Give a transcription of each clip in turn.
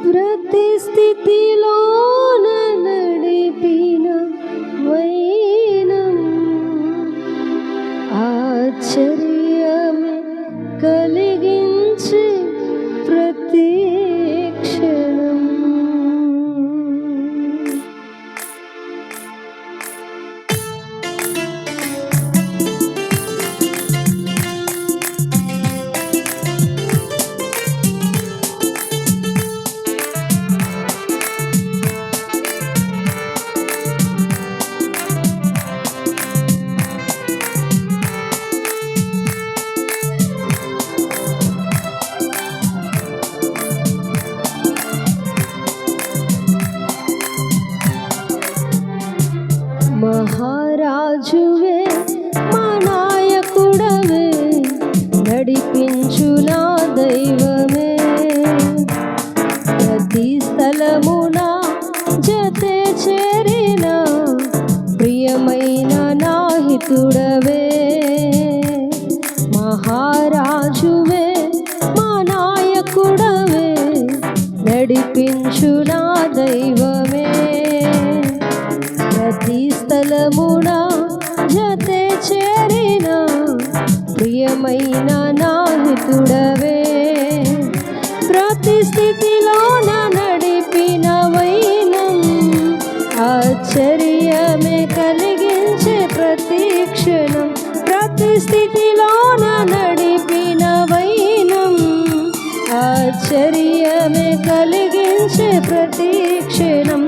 ప్రతి స్థితిలో నడిపిన వైనం ఆశ్చర్యమే కలిగించి ప్రతి క్షణం. మహారాజువే మా నాయకుడవే నడిపించు నా దైవమే ప్రతి స్థలమున జతే చేరిన ప్రియమైన నా హితుడవే మహారాజువే మా నాయకుడవే నడిపించు నా దైవమే ప్రతి స్థలమున జతే చేరిన ప్రియమైన నా హితుడవే ప్రతి స్థితిలో నడిపిన వైనం ఆశ్చర్యమే కలిగించే ప్రతి క్షణం ప్రతి స్థితిలో నడిపిన వైనం ఆశ్చర్యమే కలిగించే ప్రతి క్షణం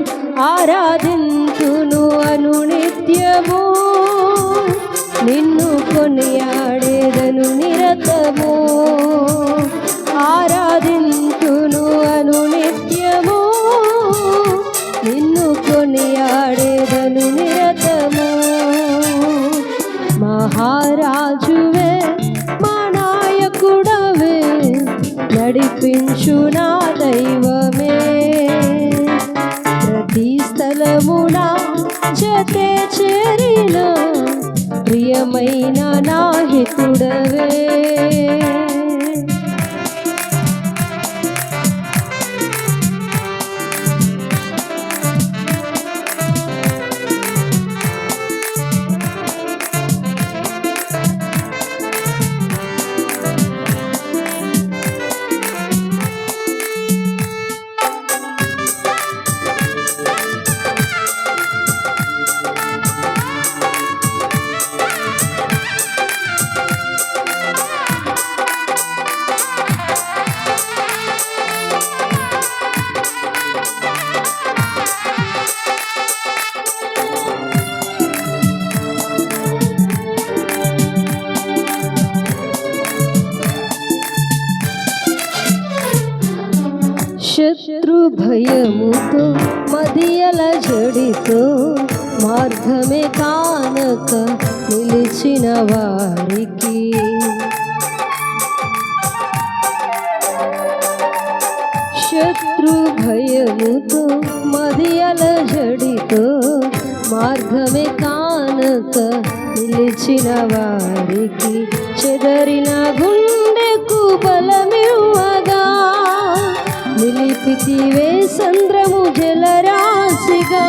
ఆరాధింతును అనునిత్యము నిన్ను కొనియాడేదను నిరతము ఆరాధింతును అనునిత్యము నిన్ను కొనియాడేదను నిరతము మహారాజువే మా నాయకుడవే నడిపించు నా దైవమే ప్రతి స్థలమున జతే చేరిన ప్రియమైన నా హితుడవే శత్రు భయముతో మదియల జడితో మార్గమే కానక నిలిచిన వారికి శత్రు భయముతో మదియల జడితో మార్గమే కానక నిలిచిన వారికి చెదరిన గుండెకు బలమివ్వగా నిలిపితివే సంద్రము జలరాశిగా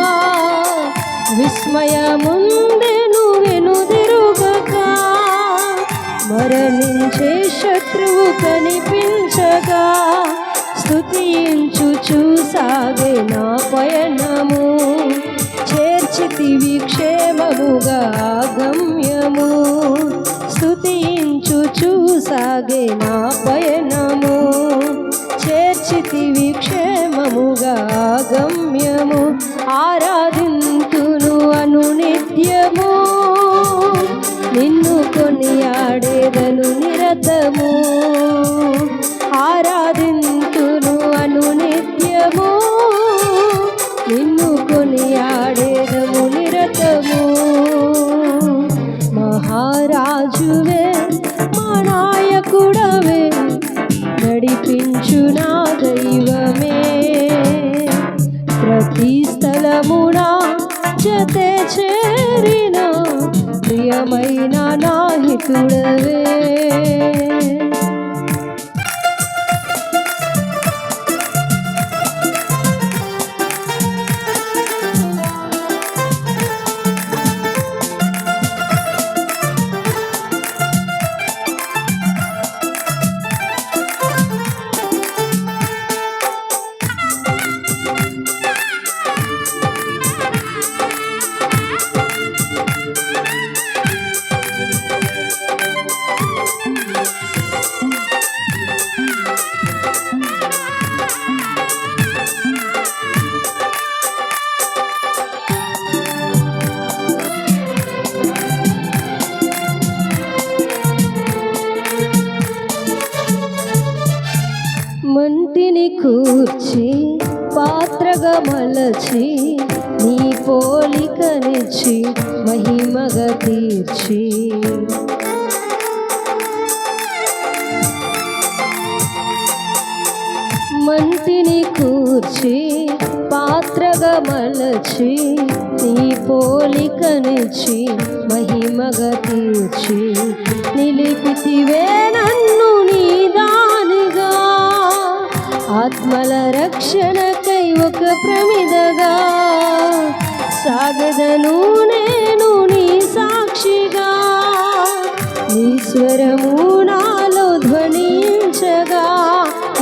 విస్మయముందెను వెనుదిరుగక మరణించే శత్రువు కనిపించగా స్తుతించుచు సాగే నా పయనము చేర్చితివి క్షేమముగా గమ్యము స్తుతించుచు సాగే నా పయనము చేర్చితివి క్షేమముగా గమ్యము ఆరాధింతును అనునిత్యము నిన్ను కొనియాడేదను నిరతము ఆరాధింతును అనునిత్యము నిన్ను కొనియాడేదము నిరతము మహారాజువే మా నాయకుడవే నడిపించు నా దైవమే ప్రతి స్థలమున జతే చేరిన ప్రియమైన నా హితుడవే ఇచ్చి పాత్రగా మలచి నీ పోలికనిచ్చి మహిమగా తీర్చి మంటిని కూర్చి పాత్రగా మలచి నీ పోలికనిచ్చి మహిమగా తీర్చి నిలిపితివే నన్ను నీ దానిగా ఆత్మల రక్షణకై ఒక ప్రమిదగా సాగదను నేను నీ సాక్షిగా నీ స్వరము నాలో ధ్వనించగా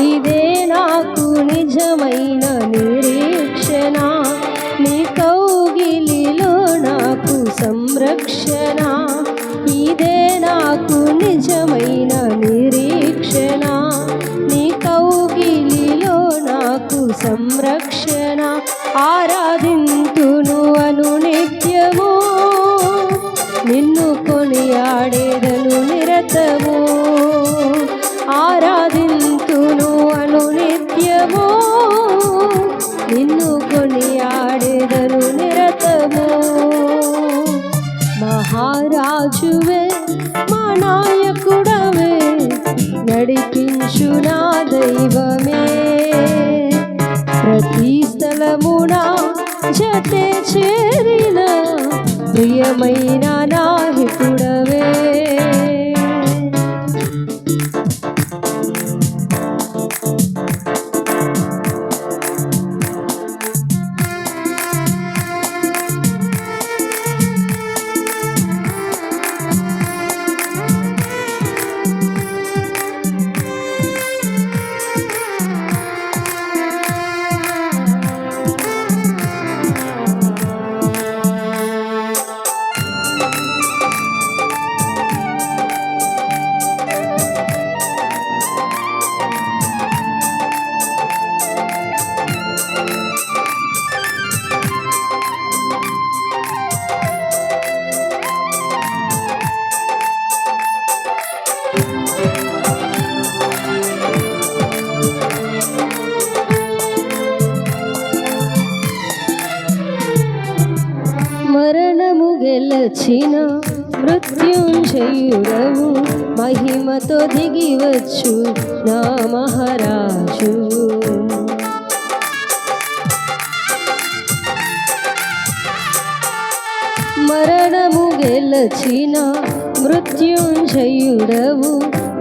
ఇదే నాకు నిజమైన నిరీక్షణ నీ కౌగిలిలో నాకు సంరక్షణ ఇదే నాకు నిజమైన నిరీక్షణ నీ కౌగిలిలో నాకు సంరక్షణ ఆరాధింతును అను నిత్యము నిన్ను కొనియాడేదను నిరతము ఆరాధింతును అను నిత్యము నిన్ను కొనియాడేదను నిరతము మహారాజువే మా నాయకుడవే నడిపించు నా దైవమే ప్రతి స్థలమున జతే చేరిన ప్రియమైన నా హితుడవే మరణము గెలచిన మృత్యుంజయుడవు మహిమతో దిగివచ్చు నా మహారాజు మరణము గెలచిన మృత్యుంజయుడవు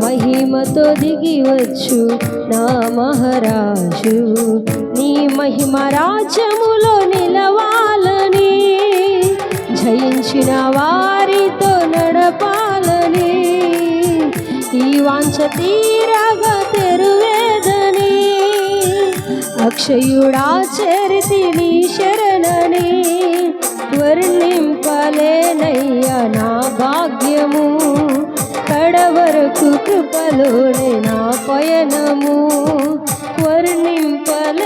మహిమతో దిగివచ్చు నా మహారాజు నీ మహిమ రాజ్యములో నిలవాలని జయించిన వారితో నడపాలని ఈ వాంఛ తీరగా తెరువేదని అక్షయుడా చేరితి నీ శరణని వర్ణింపలేనయ్యా నా భాగ్యము కడవరకు కృపలోనే నా పయనము వర్ణింపలేనయ్యా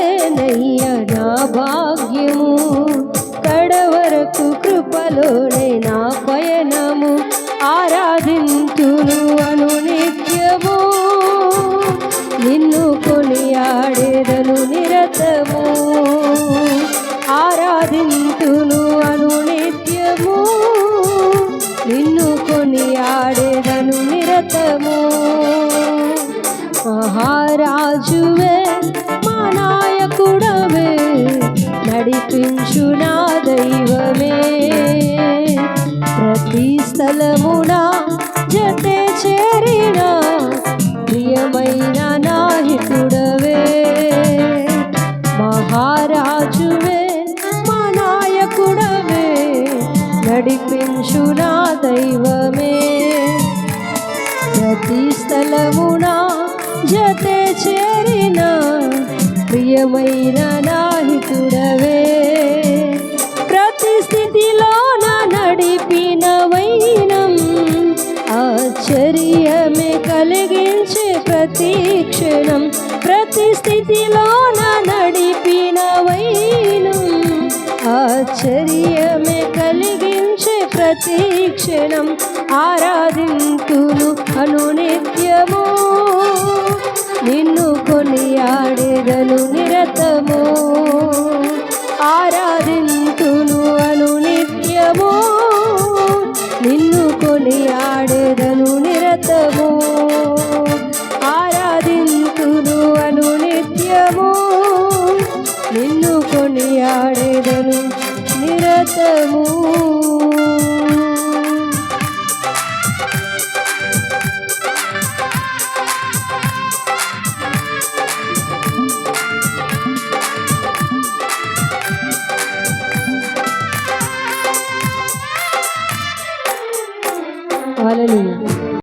నా భాగ్యము కడవరకు కృపలోనే నా పయనము ఆరాధింతును అను నిత్యము నిన్ను కొనియాడేదను నిరతము ఆరాధింతును అను నిత్యము నిన్ను కొనియాడేదను నిరతము మహారాజువే మా నాయకుడవే నడిపించు నా దైవమే ప్రతి స్థలమున జతే చేరిన ప్రియమైన నా హితుడవే మహారాజువే మా నాయకుడవే నడిపించు నా దైవమే ప్రతి స్థలమున జతే చేరిన ప్రియమైన నా హితుడవే ప్రతి స్థితిలో నా నడిపిన వైనం ఆశ్చర్యమే కలిగించే ప్రతి క్షణం ప్రతి స్థితిలో నా నడిపిన వైనం ఆశ్చర్యమే కలిగించే ప్రతి క్షణం ఆరాధింతును అను నిత్యము నిన్ను కొనియాడెదను నిరతము ఆరాధింతును అనునిత్యము నిన్ను కొనియాడెదను నిరతము ఆరాధింతును అనునిత్యము నిన్ను కొనియాడెదను నిరతము